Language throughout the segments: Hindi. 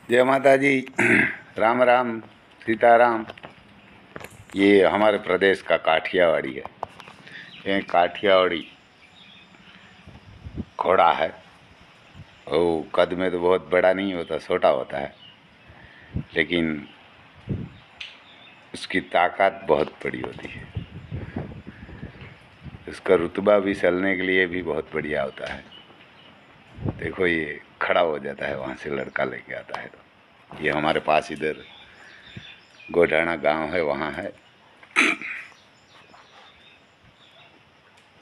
जय माता जी। राम राम सीताराम। ये हमारे प्रदेश का काठियावाड़ी है। ये काठियावाड़ी घोड़ा है। वो कद में तो बहुत बड़ा नहीं होता, छोटा होता है, लेकिन उसकी ताकत बहुत बड़ी होती है। उसका रुतबा भी चलने के लिए भी बहुत बढ़िया होता है। देखो ये खड़ा हो जाता है, वहाँ से लड़का लेके आता है। तो ये हमारे पास इधर गोढाना गांव है, वहाँ है।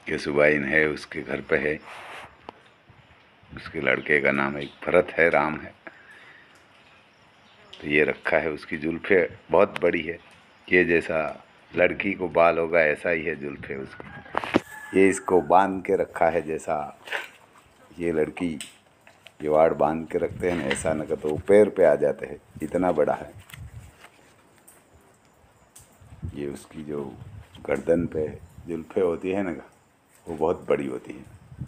ये सुबाइन है, उसके घर पे है। उसके लड़के का नाम एक भरत है, राम है। तो ये रखा है। उसकी जुल्फे बहुत बड़ी है। ये जैसा लड़की को बाल होगा ऐसा ही है जुल्फे उसकी। ये इसको बांध के रखा है, जैसा ये लड़की किवाड़ बांध के रखते हैं ना, ऐसा न तो वो पैर पे आ जाते हैं, इतना बड़ा है। ये उसकी जो गर्दन पे जुल्फे होती है ना, वो बहुत बड़ी होती है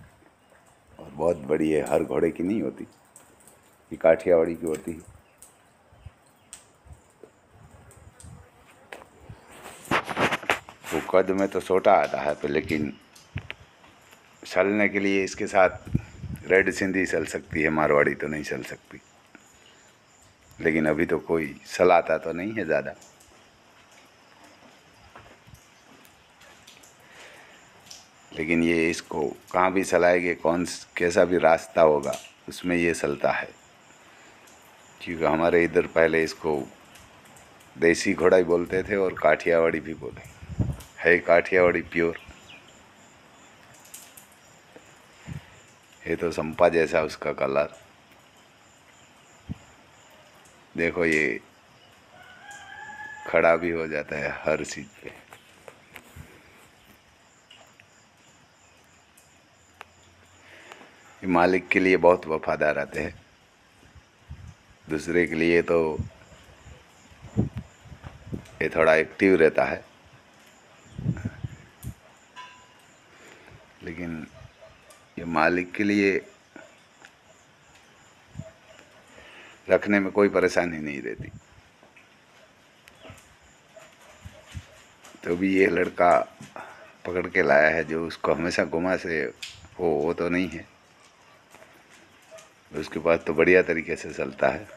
और बहुत बड़ी है। हर घोड़े की नहीं होती, ये काठियावाड़ी की होती है। वो कद में तो छोटा आता है पर, लेकिन चलने के लिए इसके साथ रेड सिंधी चल सकती है, मारवाड़ी तो नहीं चल सकती। लेकिन अभी तो कोई चलाता तो नहीं है ज़्यादा। लेकिन ये इसको कहाँ भी चलाएंगे, कैसा भी रास्ता होगा उसमें ये चलता है। क्योंकि हमारे इधर पहले इसको देसी घोड़ा ही बोलते थे और काठियावाड़ी भी बोले है। काठियावाड़ी प्योर। ये तो संपा जैसा उसका कलर। देखो ये खड़ा भी हो जाता है हर चीज पे। ये मालिक के लिए बहुत वफादार रहते हैं, दूसरे के लिए तो ये थोड़ा एक्टिव रहता है। लेकिन ये मालिक के लिए रखने में कोई परेशानी नहीं रहती। तो भी ये लड़का पकड़ के लाया है जो उसको हमेशा घुमा से वो तो नहीं है। उसके पास तो बढ़िया तरीके से चलता है।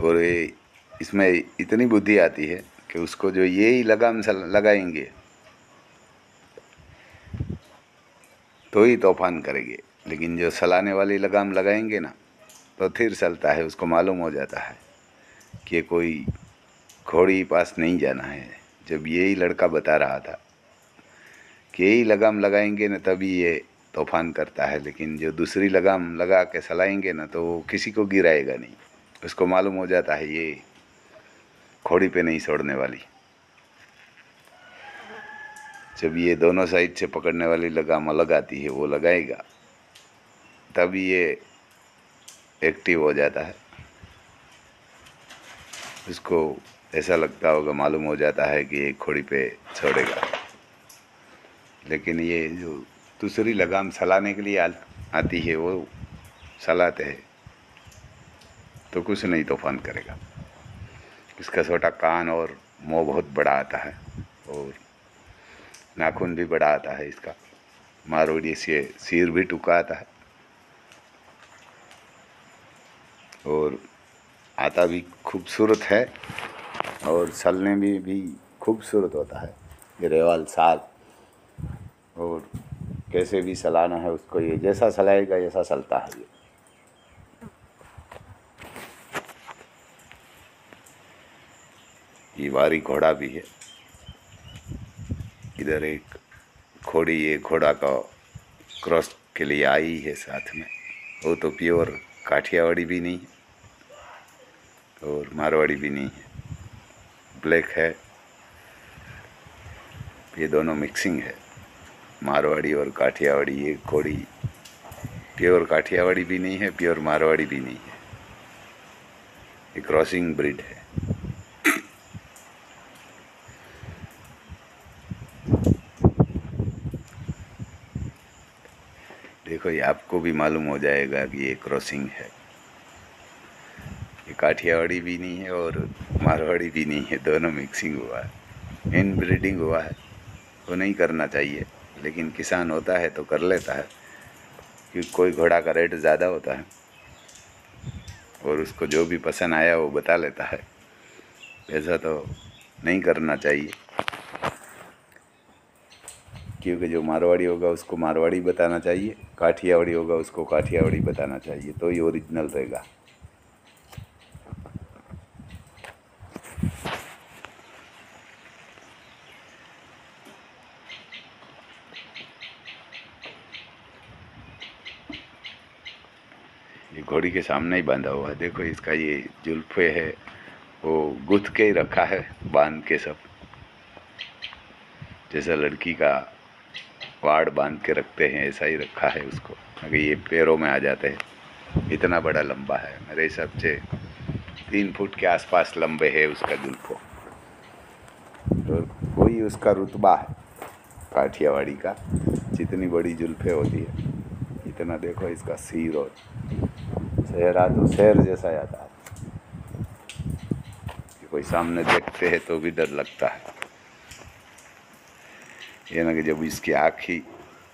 और ये इसमें इतनी बुद्धि आती है कि उसको जो ये ही लगाम लगाएंगे तो ही तूफान करेंगे। लेकिन जो चलाने वाली लगाम लगाएंगे ना, तो फिर चलता है। उसको मालूम हो जाता है कि कोई घोड़ी पास नहीं जाना है। जब यही लड़का बता रहा था कि यही लगाम लगाएंगे ना तभी ये तूफान करता है। लेकिन जो दूसरी लगाम लगा के चलाएंगे ना, तो वो किसी को गिराएगा नहीं। उसको मालूम हो जाता है ये घोड़ी पे नहीं छोड़ने वाली। जब ये दोनों साइड से पकड़ने वाली लगाम अलग आती है, वो लगाएगा, तभी ये एक्टिव हो जाता है। उसको ऐसा लगता होगा, मालूम हो जाता है कि ये घोड़ी पे छोड़ेगा। लेकिन ये जो दूसरी लगाम चलाने के लिए आती है, वो चलाते हैं तो कुछ नहीं तूफान करेगा। इसका छोटा कान और मुँह बहुत बड़ा आता है और नाखून भी बड़ा आता है इसका। मारवाड़ी से सिर भी टूका आता है और आता भी खूबसूरत है और चलने में भी खूबसूरत होता है। ये रेवाल साल और कैसे भी चलाना है उसको, ये जैसा चलाएगा ऐसा चलता है। ये वारी घोड़ा भी है। इधर एक घोड़ी, ये घोड़ा का क्रॉस के लिए आई है साथ में। वो तो प्योर काठियावाड़ी भी नहीं है और मारवाड़ी भी नहीं है, ब्लैक है। ये दोनों मिक्सिंग है, मारवाड़ी और काठियावाड़ी। ये घोड़ी प्योर काठियावाड़ी भी नहीं है, प्योर मारवाड़ी भी नहीं है। ये क्रॉसिंग ब्रीड है। देखो ये आपको भी मालूम हो जाएगा कि ये क्रॉसिंग है। ये काठियावाड़ी भी नहीं है और मारवाड़ी भी नहीं है, दोनों मिक्सिंग हुआ है, इन ब्रीडिंग हुआ है। वो नहीं करना चाहिए, लेकिन किसान होता है तो कर लेता है, क्योंकि कोई घोड़ा का रेट ज़्यादा होता है और उसको जो भी पसंद आया वो बता लेता है। ऐसा तो नहीं करना चाहिए, क्योंकि जो मारवाड़ी होगा उसको मारवाड़ी बताना चाहिए, काठियावाड़ी होगा उसको काठियावाड़ी बताना चाहिए, तो ही ओरिजिनल रहेगा। ये घोड़ी के सामने ही बांधा हुआ है, देखो इसका ये जुल्फे है वो गुथ के ही रखा है, बांध के सब, जैसा लड़की का वाड़ बांध के रखते हैं ऐसा ही रखा है उसको। अगर ये पैरों में आ जाते हैं, इतना बड़ा लंबा है, मेरे हिसाब से 3 फुट के आसपास लंबे है उसका जुल्फो। तो वही उसका रुतबा है काठियावाड़ी का, जितनी बड़ी जुल्फे होती है इतना देखो इसका सिर, और चेहरा तो शेर जैसा आता है, कि कोई सामने देखते हैं तो भी डर लगता है। ये ना कि जब इसकी आँख ही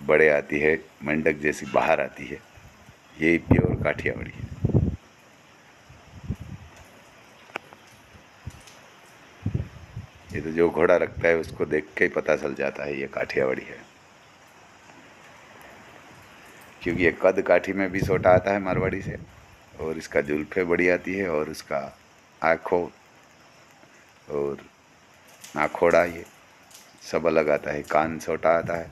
बड़े आती है, मंडक जैसी बाहर आती है, यही प्योर काठियावाड़ी है। ये तो जो घोड़ा रखता है उसको देख के ही पता चल जाता है ये काठियावाड़ी है, क्योंकि ये कद काठी में भी छोटा आता है मारवाड़ी से, और इसका जुल्फे बड़ी आती है, और उसका आँखों और नाखोड़ा ये सब अलग आता है, कान छोटा आता है,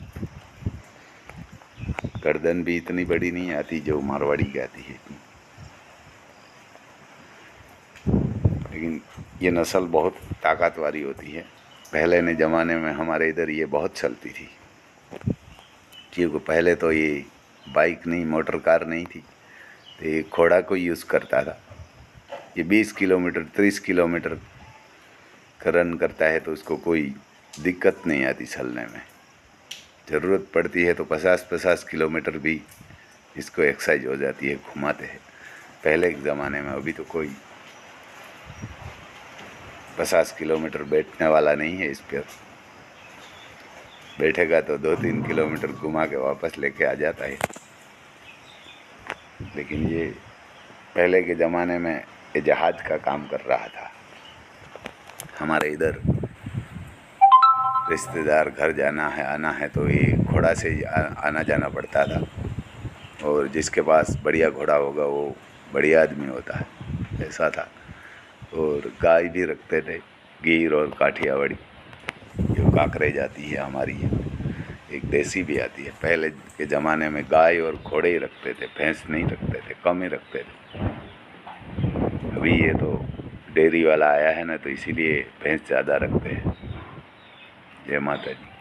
गर्दन भी इतनी बड़ी नहीं आती जो मारवाड़ी की आती है इतनी। लेकिन ये नस्ल बहुत ताकत वाली होती है। पहले ने ज़माने में हमारे इधर ये बहुत चलती थी, क्योंकि पहले तो ये बाइक नहीं, मोटर कार नहीं थी, तो ये घोड़ा को यूज़ करता था। ये 20 किलोमीटर 30 किलोमीटर का रन करता है तो उसको कोई दिक्कत नहीं आती चलने में। ज़रूरत पड़ती है तो 50-50 किलोमीटर भी इसको एक्सरसाइज हो जाती है, घुमाते हैं पहले के ज़माने में। अभी तो कोई 50 किलोमीटर बैठने वाला नहीं है इस पर, बैठेगा तो 2-3 किलोमीटर घुमा के वापस लेके आ जाता है। लेकिन ये पहले के ज़माने में ये जहाज़ का काम कर रहा था। हमारे इधर रिश्तेदार घर जाना है, आना है, तो ये घोड़ा से ही आना जाना पड़ता था, और जिसके पास बढ़िया घोड़ा होगा वो बढ़िया आदमी होता है, ऐसा था। और गाय भी रखते थे, गिर और काठियावाड़ी जो काकरे जाती है हमारी, एक देसी भी आती है। पहले के ज़माने में गाय और घोड़े ही रखते थे, भैंस नहीं रखते थे, कम ही रखते थे। अभी ये तो डेयरी वाला आया है ना, तो इसीलिए भैंस ज़्यादा रखते हैं। जय माता दी।